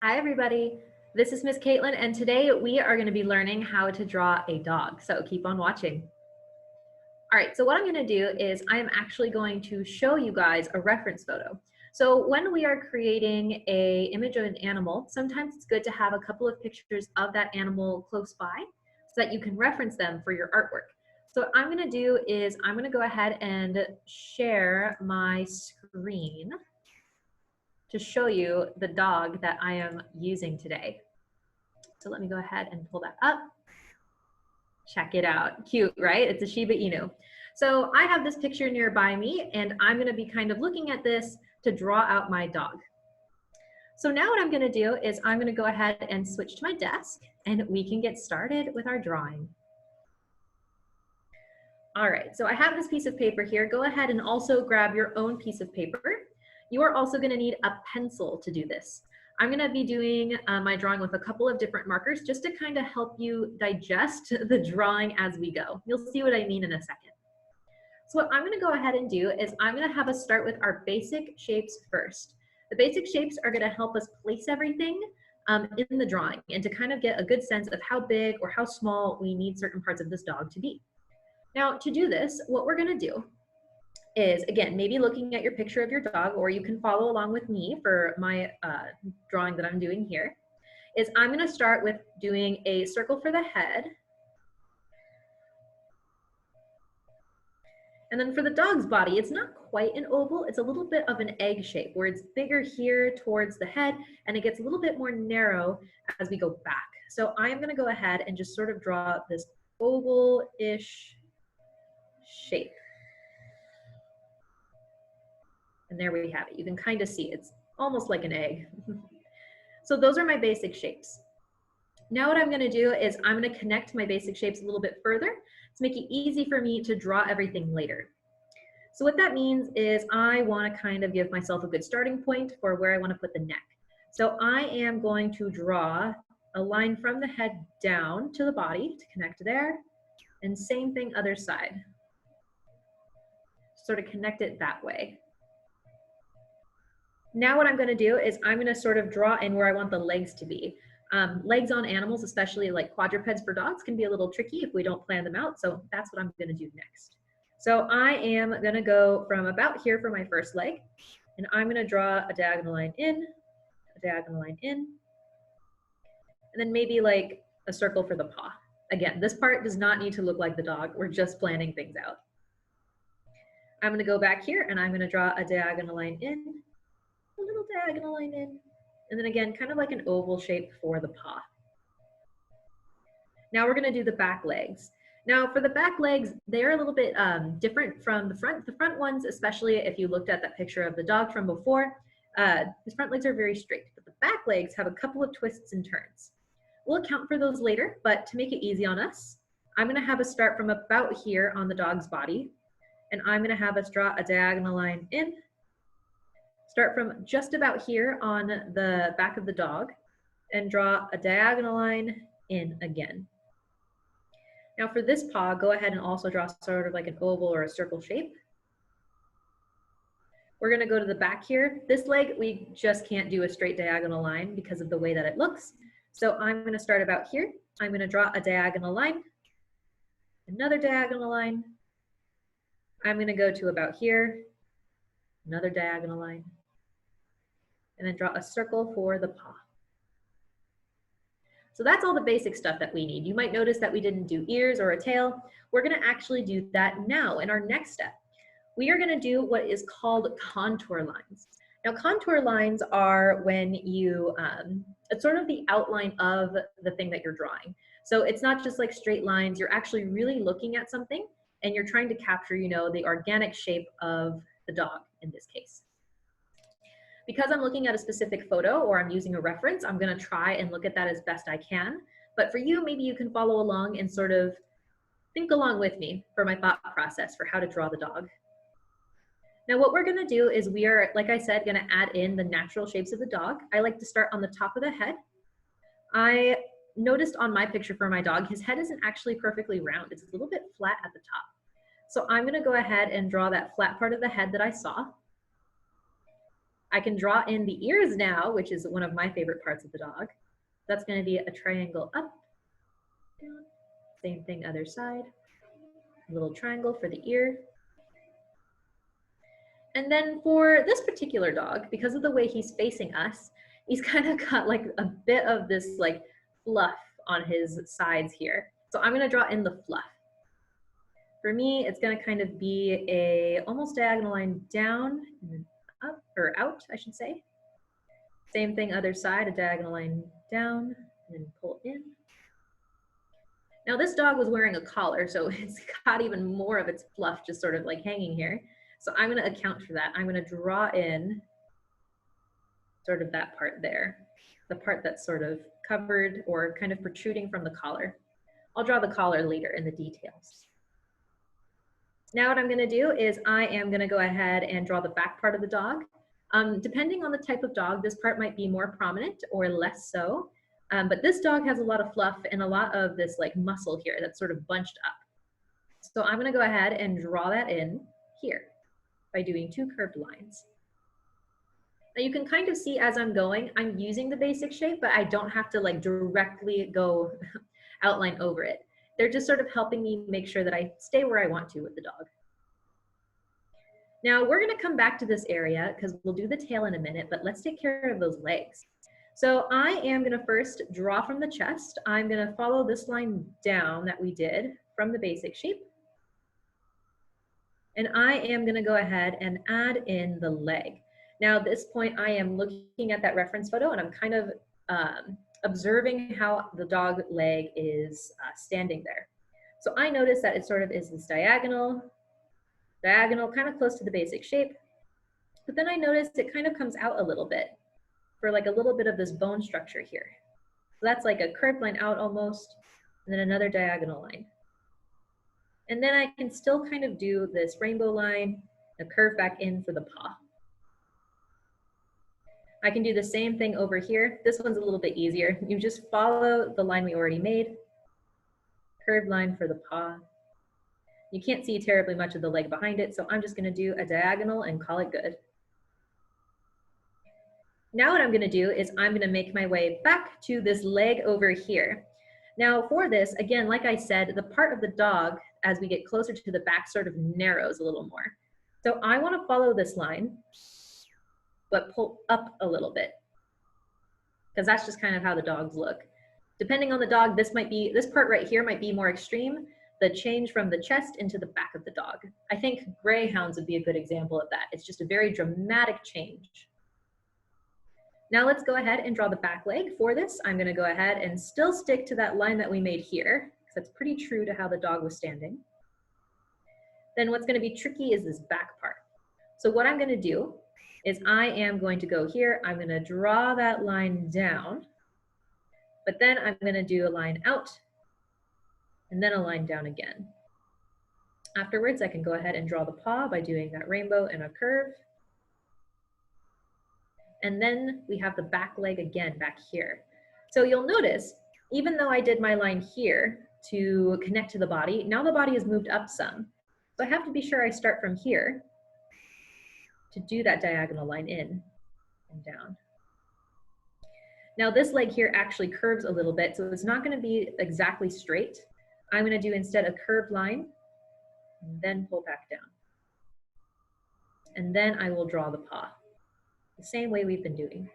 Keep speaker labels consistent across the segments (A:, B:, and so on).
A: Hi everybody, this is Miss Kaitlin and today we are going to be learning how to draw a dog, so keep on watching. All right, so what I'm going to do is I am actually going to show you guys a reference photo. So when we are creating an image of an animal, sometimes it's good to have a couple of pictures of that animal close by so that you can reference them for your artwork. So what I'm going to do is I'm going to go ahead and share my screen to show you the dog that I am using today. So let me go ahead and pull that up. Check it out. Cute, right? It's a Shiba Inu. So I have this picture nearby me, and I'm going to be kind of looking at this to draw out my dog. So now what I'm going to do is I'm going to go ahead and switch to my desk, and we can get started with our drawing. All right, so I have this piece of paper here. Go ahead and also grab your own piece of paper. You are also going to need a pencil to do this. I'm going to be doing my drawing with a couple of different markers just to kind of help you digest the drawing as we go. You'll see what I mean in a second. So what I'm going to go ahead and do is I'm going to have us start with our basic shapes first. The basic shapes are going to help us place everything in the drawing and to kind of get a good sense of how big or how small we need certain parts of this dog to be. Now, to do this, what we're going to do is, again, maybe looking at your picture of your dog, or you can follow along with me for my drawing that I'm doing here, is I'm going to start with doing a circle for the head. And then for the dog's body, it's not quite an oval, it's a little bit of an egg shape where it's bigger here towards the head and it gets a little bit more narrow as we go back. So I'm going to go ahead and just sort of draw this oval-ish shape. And there we have it. You can kind of see it's almost like an egg. So those are my basic shapes. Now what I'm going to do is I'm going to connect my basic shapes a little bit further to make it easy for me to draw everything later. So what that means is I want to kind of give myself a good starting point for where I want to put the neck. So I am going to draw a line from the head down to the body to connect there, and same thing other side. Sort of connect it that way. Now what I'm going to do is I'm going to sort of draw in where I want the legs to be. Legs on animals, especially like quadrupeds for dogs, can be a little tricky if we don't plan them out. So that's what I'm going to do next. So I am going to go from about here for my first leg, and I'm going to draw a diagonal line in, a diagonal line in, and then maybe like a circle for the paw. Again, this part does not need to look like the dog. We're just planning things out. I'm going to go back here and I'm going to draw a diagonal line in, a little diagonal line in, and then again, kind of like an oval shape for the paw. Now we're going to do the back legs. Now for the back legs, they're a little bit different from the front. The front ones, especially if you looked at that picture of the dog from before, his front legs are very straight, but the back legs have a couple of twists and turns. We'll account for those later, but to make it easy on us, I'm going to have us start from about here on the dog's body, and I'm going to have us draw a diagonal line in, start from just about here on the back of the dog, and draw a diagonal line in again. Now for this paw, go ahead and also draw sort of like an oval or a circle shape. We're going to go to the back here. This leg, we just can't do a straight diagonal line because of the way that it looks. So I'm going to start about here. I'm going to draw a diagonal line, another diagonal line. I'm going to go to about here, another diagonal line, and then draw a circle for the paw. So that's all the basic stuff that we need. You might notice that we didn't do ears or a tail. We're going to actually do that now in our next step. We are going to do what is called contour lines. Now, contour lines are when you, it's sort of the outline of the thing that you're drawing. So it's not just like straight lines. You're actually really looking at something and you're trying to capture, you know, the organic shape of the dog in this case. Because I'm looking at a specific photo or I'm using a reference, I'm going to try and look at that as best I can. But for you, maybe you can follow along and sort of think along with me for my thought process for how to draw the dog. Now what we're going to do is we are, like I said, going to add in the natural shapes of the dog. I like to start on the top of the head. I noticed on my picture for my dog, his head isn't actually perfectly round. It's a little bit flat at the top. So I'm going to go ahead and draw that flat part of the head that I saw. I can draw in the ears now, which is one of my favorite parts of the dog. That's going to be a triangle up, down. Same thing other side. A little triangle for the ear. And then for this particular dog, because of the way he's facing us, he's kind of got like a bit of this like fluff on his sides here. So I'm going to draw in the fluff. For me, it's going to kind of be a almost diagonal line down and then up, or out, I should say. Same thing other side, a diagonal line down and then pull in. Now this dog was wearing a collar, so it's got even more of its fluff just sort of like hanging here. So I'm going to account for that. I'm going to draw in sort of that part there, the part that's sort of covered or kind of protruding from the collar. I'll draw the collar later in the details. Now what I'm going to do is I am going to go ahead and draw the back part of the dog. Depending on the type of dog, this part might be more prominent or less so. But this dog has a lot of fluff and a lot of this like muscle here that's sort of bunched up. So I'm going to go ahead and draw that in here by doing 2 curved lines. Now you can kind of see as I'm going, I'm using the basic shape, but I don't have to like directly go outline over it. They're just sort of helping me make sure that I stay where I want to with the dog. Now we're going to come back to this area because we'll do the tail in a minute, but let's take care of those legs. So I am going to first draw from the chest. I'm going to follow this line down that we did from the basic shape. And I am going to go ahead and add in the leg. Now at this point, I am looking at that reference photo and I'm kind of observing how the dog leg is standing there. So I notice that it sort of is this diagonal, kind of close to the basic shape. But then I notice it kind of comes out a little bit for like a little bit of this bone structure here. So that's like a curved line out almost, and then another diagonal line. And then I can still kind of do this rainbow line, a curve back in for the paw. I can do the same thing over here. This one's a little bit easier. You just follow the line we already made, curved line for the paw. You can't see terribly much of the leg behind it, so I'm just going to do a diagonal and call it good. Now what I'm going to do is I'm going to make my way back to this leg over here. Now for this, again, like I said, the part of the dog, as we get closer to the back, sort of narrows a little more. So I want to follow this line, but pull up a little bit, because that's just kind of how the dogs look. Depending on the dog, this part right here might be more extreme, the change from the chest into the back of the dog. I think greyhounds would be a good example of that. It's just a very dramatic change. Now let's go ahead and draw the back leg. For this, I'm going to go ahead and still stick to that line that we made here, because that's pretty true to how the dog was standing. Then what's going to be tricky is this back part. So what I'm going to do is I am going to go here. I'm going to draw that line down, but then I'm going to do a line out and then a line down again. Afterwards, I can go ahead and draw the paw by doing that rainbow and a curve. And then we have the back leg again back here. So you'll notice, even though I did my line here to connect to the body, now the body has moved up some. So I have to be sure I start from here to do that diagonal line in and down. Now this leg here actually curves a little bit, so it's not going to be exactly straight. I'm going to do instead a curved line and then pull back down. And then I will draw the paw, the same way we've been doing.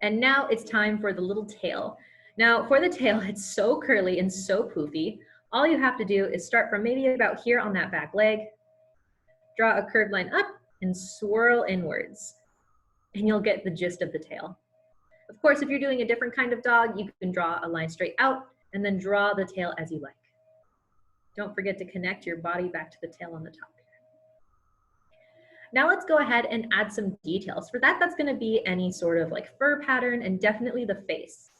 A: And now it's time for the little tail. Now for the tail, it's so curly and so poofy. All you have to do is start from maybe about here on that back leg, draw a curved line up and swirl inwards, and you'll get the gist of the tail. Of course, if you're doing a different kind of dog, you can draw a line straight out and then draw the tail as you like. Don't forget to connect your body back to the tail on the top here. Now let's go ahead and add some details. For that, that's going to be any sort of like fur pattern and definitely the face.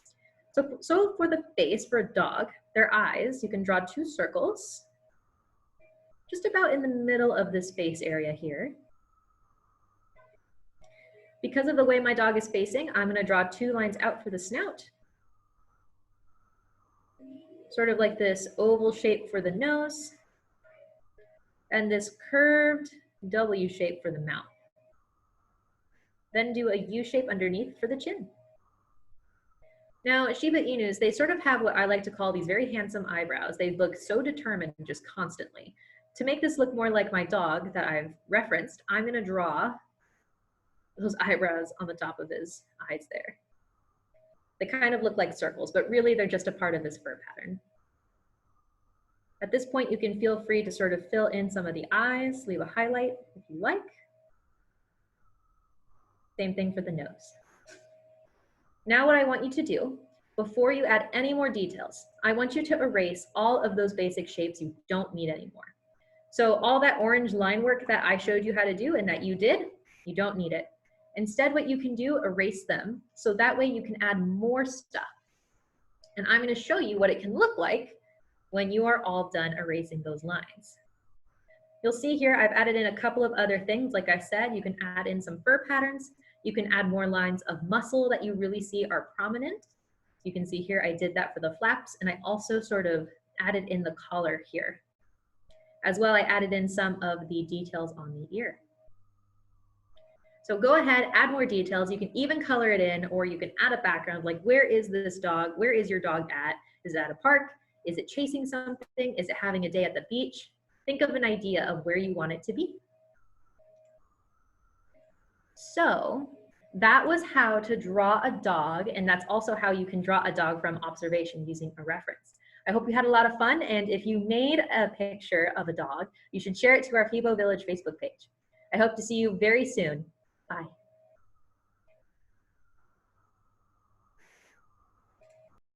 A: So for the face, for a dog, their eyes, you can draw 2 circles just about in the middle of this face area here. Because of the way my dog is facing, I'm going to draw 2 lines out for the snout. Sort of like this oval shape for the nose, and this curved W shape for the mouth. Then do a U shape underneath for the chin. Now, Shiba Inus, they sort of have what I like to call these very handsome eyebrows. They look so determined just constantly. To make this look more like my dog that I've referenced, I'm gonna draw those eyebrows on the top of his eyes there. They kind of look like circles, but really they're just a part of his fur pattern. At this point, you can feel free to sort of fill in some of the eyes, leave a highlight if you like. Same thing for the nose. Now what I want you to do, before you add any more details, I want you to erase all of those basic shapes you don't need anymore. So all that orange line work that I showed you how to do and that you did, you don't need it. Instead, what you can do, erase them, so that way you can add more stuff. And I'm gonna show you what it can look like when you are all done erasing those lines. You'll see here I've added in a couple of other things. Like I said, you can add in some fur patterns. You can add more lines of muscle that you really see are prominent. You can see here I did that for the flaps, and I also sort of added in the collar here. As well, I added in some of the details on the ear. So go ahead, add more details. You can even color it in, or you can add a background, like where is this dog? Where is your dog at? Is it at a park? Is it chasing something? Is it having a day at the beach? Think of an idea of where you want it to be. So that was how to draw a dog, and that's also how you can draw a dog from observation using a reference. I hope you had a lot of fun, and if you made a picture of a dog, you should share it to our Hebo Village Facebook page. I hope to see you very soon. Bye.